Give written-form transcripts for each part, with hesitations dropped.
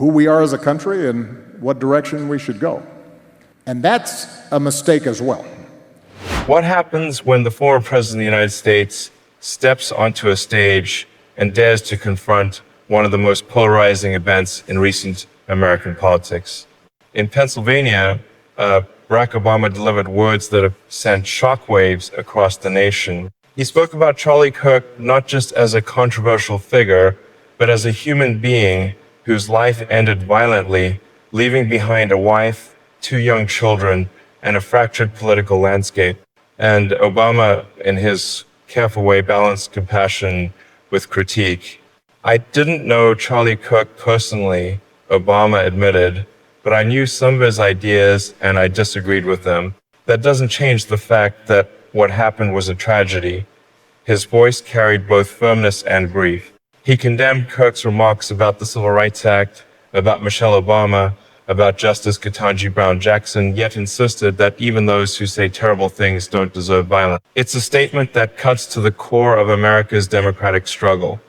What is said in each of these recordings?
who we are as a country and what direction we should go. And that's a mistake as well. What happens when the former president of the United States steps onto a stage and dares to confront one of the most polarizing events in recent American politics? In Pennsylvania, Barack Obama delivered words that have sent shockwaves across the nation. He spoke about Charlie Kirk not just as a controversial figure, but as a human being whose life ended violently, leaving behind a wife, 2 young children, and a fractured political landscape. And Obama, in his careful way, balanced compassion with critique. I didn't know Charlie Kirk personally, Obama admitted, but I knew some of his ideas and I disagreed with them. That doesn't change the fact that what happened was a tragedy. His voice carried both firmness and grief. He condemned Kirk's remarks about the Civil Rights Act, about Michelle Obama, about Justice Ketanji Brown Jackson, yet insisted that even those who say terrible things don't deserve violence. It's a statement that cuts to the core of America's democratic struggle.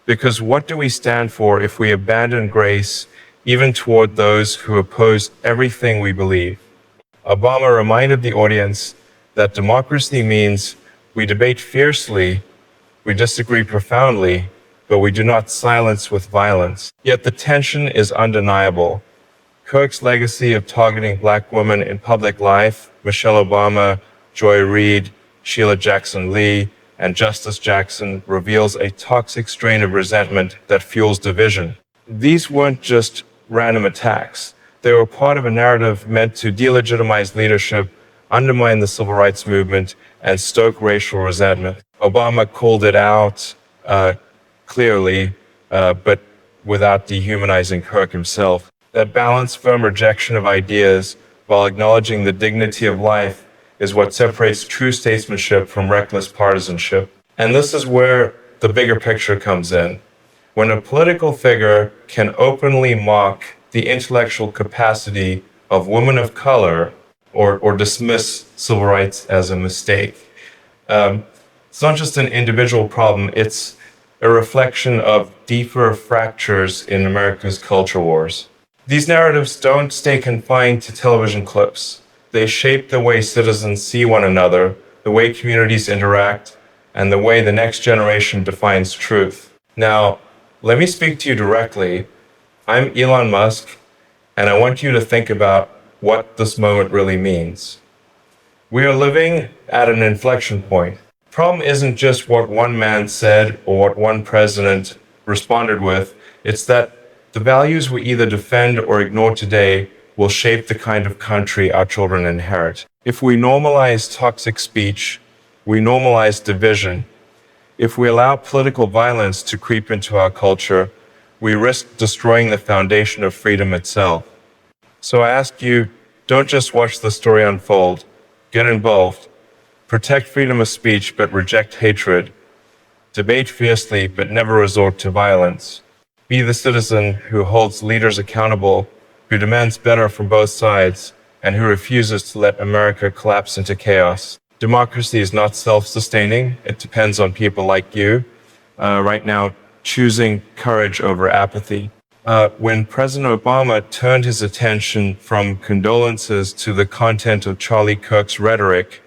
Because what do we stand for if we abandon grace even toward those who oppose everything we believe? Obama reminded the audience that democracy means we debate fiercely, we disagree profoundly, but we do not silence with violence. Yet the tension is undeniable. Kirk's legacy of targeting Black women in public life, Michelle Obama, Joy Reid, Sheila Jackson Lee, and Justice Jackson, reveals a toxic strain of resentment that fuels division. These weren't just random attacks. They were part of a narrative meant to delegitimize leadership, undermine the civil rights movement, and stoke racial resentment. Obama called it out clearly, but without dehumanizing Kirk himself. That balanced, firm rejection of ideas while acknowledging the dignity of life is what separates true statesmanship from reckless partisanship. And this is where the bigger picture comes in. When a political figure can openly mock the intellectual capacity of women of color or dismiss civil rights as a mistake, it's not just an individual problem, it's a reflection of deeper fractures in America's culture wars. These narratives don't stay confined to television clips. They shape the way citizens see one another, the way communities interact, and the way the next generation defines truth. Now, let me speak to you directly. I'm Elon Musk, and I want you to think about what this moment really means. We are living at an inflection point. The problem isn't just what one man said or what one president responded with. It's that the values we either defend or ignore today will shape the kind of country our children inherit. If we normalize toxic speech, we normalize division. If we allow political violence to creep into our culture, we risk destroying the foundation of freedom itself. So I ask you, don't just watch the story unfold. Get involved. Protect freedom of speech, but reject hatred. Debate fiercely, but never resort to violence. Be the citizen who holds leaders accountable, who demands better from both sides, and who refuses to let America collapse into chaos. Democracy is not self-sustaining. It depends on people like you, right now choosing courage over apathy. When President Obama turned his attention from condolences to the content of Charlie Kirk's rhetoric,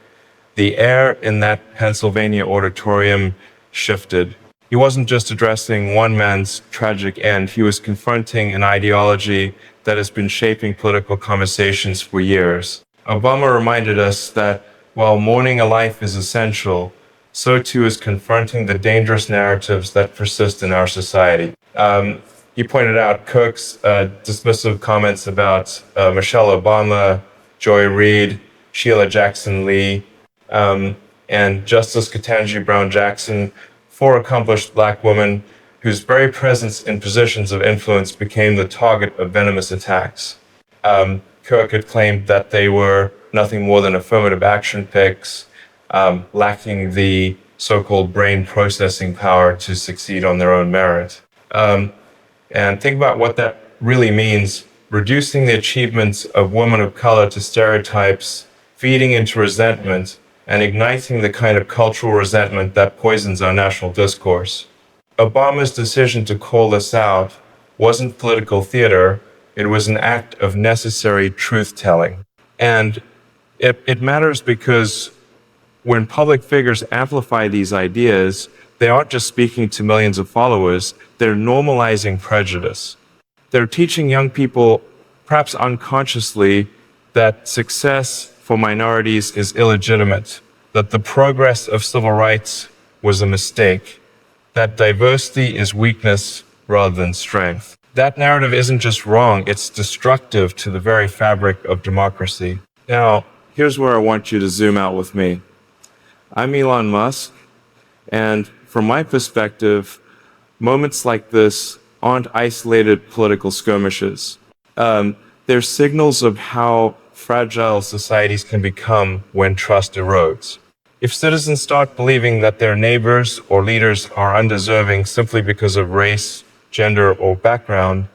the air in that Pennsylvania auditorium shifted. He wasn't just addressing one man's tragic end, he was confronting an ideology that has been shaping political conversations for years. Obama reminded us that while mourning a life is essential, so too is confronting the dangerous narratives that persist in our society. He pointed out Kirk's dismissive comments about Michelle Obama, Joy Reid, Sheila Jackson Lee, and Justice Ketanji Brown Jackson, 4 accomplished Black women whose very presence in positions of influence became the target of venomous attacks. Kirk had claimed that they were nothing more than affirmative action picks, lacking the so-called brain processing power to succeed on their own merit. And think about what that really means, reducing the achievements of women of color to stereotypes, feeding into resentment, and igniting the kind of cultural resentment that poisons our national discourse. Obama's decision to call this out wasn't political theater, it was an act of necessary truth-telling. And it matters because when public figures amplify these ideas, they aren't just speaking to millions of followers, they're normalizing prejudice. They're teaching young people, perhaps unconsciously, that success for minorities is illegitimate, that the progress of civil rights was a mistake, that diversity is weakness rather than strength. That narrative isn't just wrong, it's destructive to the very fabric of democracy. Now, here's where I want you to zoom out with me. I'm Elon Musk, and from my perspective, moments like this aren't isolated political skirmishes. They're signals of how fragile societies can become when trust erodes. If citizens start believing that their neighbors or leaders are undeserving simply because of race, gender, or background,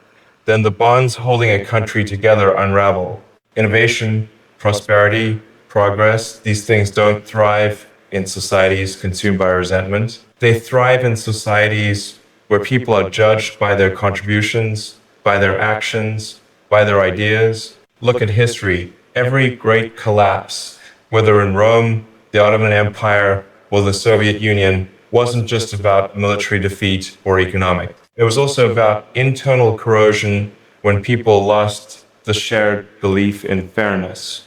then the bonds holding a country together unravel. Innovation, prosperity, progress, these things don't thrive in societies consumed by resentment. They thrive in societies where people are judged by their contributions, by their actions, by their ideas. Look at history. Every great collapse, whether in Rome, the Ottoman Empire, or the Soviet Union, wasn't just about military defeat or economic. It was also about internal corrosion when people lost the shared belief in fairness,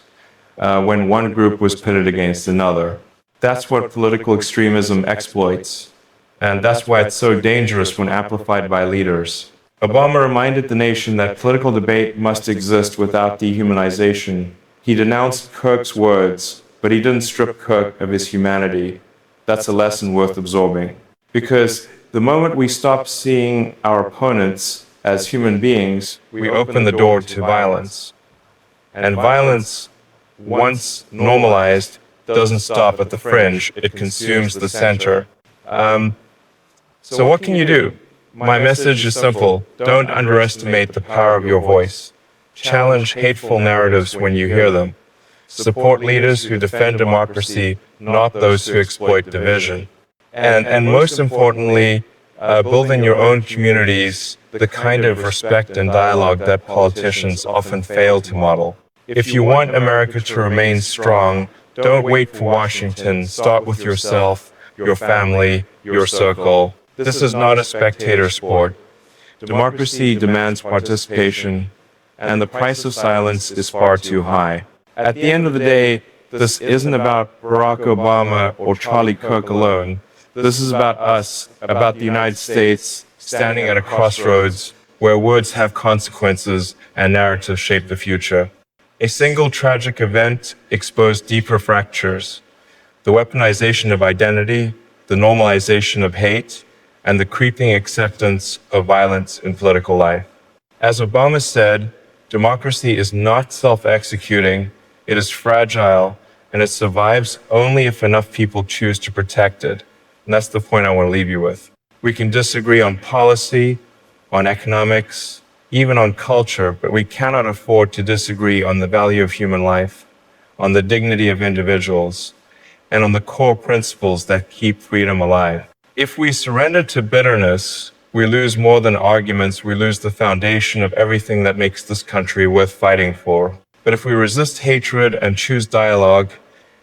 when one group was pitted against another. That's what political extremism exploits, and that's why it's so dangerous when amplified by leaders. Obama reminded the nation that political debate must exist without dehumanization. He denounced Kirk's words, but he didn't strip Kirk of his humanity. That's a lesson worth absorbing. Because the moment we stop seeing our opponents as human beings, we open the door to violence. And violence, once normalized, doesn't stop at the fringe, it consumes the center. So what can you do? My message is simple. Don't underestimate the power of your voice. Challenge hateful narratives when you hear them. Support leaders who defend democracy, not those who exploit division. And most importantly, build in your own communities the kind of respect and dialogue that politicians often fail to model. If you want America to remain strong, don't wait for Washington. Start with yourself, your family, your circle. This is not a spectator sport. Democracy demands participation, and the price of silence is far too high. At the end of the day, this isn't about Barack Obama or Charlie Kirk alone. This is about us, about the United States, standing at a crossroads where words have consequences and narratives shape the future. A single tragic event exposed deeper fractures, the weaponization of identity, the normalization of hate, and the creeping acceptance of violence in political life. As Obama said, democracy is not self-executing, it is fragile, and it survives only if enough people choose to protect it. And that's the point I want to leave you with. We can disagree on policy, on economics, even on culture, but we cannot afford to disagree on the value of human life, on the dignity of individuals, and on the core principles that keep freedom alive. If we surrender to bitterness, we lose more than arguments, we lose the foundation of everything that makes this country worth fighting for. But if we resist hatred and choose dialogue,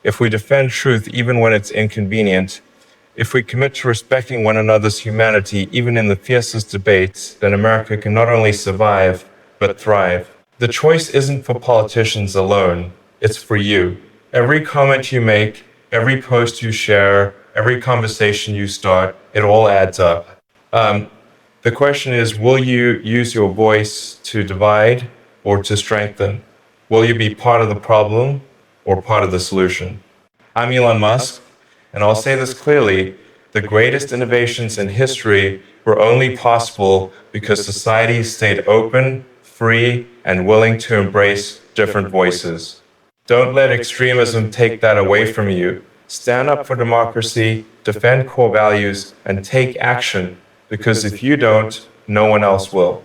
if we defend truth even when it's inconvenient, if we commit to respecting one another's humanity even in the fiercest debates, then America can not only survive, but thrive. The choice isn't for politicians alone, it's for you. Every comment you make, every post you share, every conversation you start, it all adds up. The question is, will you use your voice to divide or to strengthen? Will you be part of the problem or part of the solution? I'm Elon Musk, and I'll say this clearly, the greatest innovations in history were only possible because societies stayed open, free, and willing to embrace different voices. Don't let extremism take that away from you. Stand up for democracy, defend core values, and take action, because if you don't, no one else will.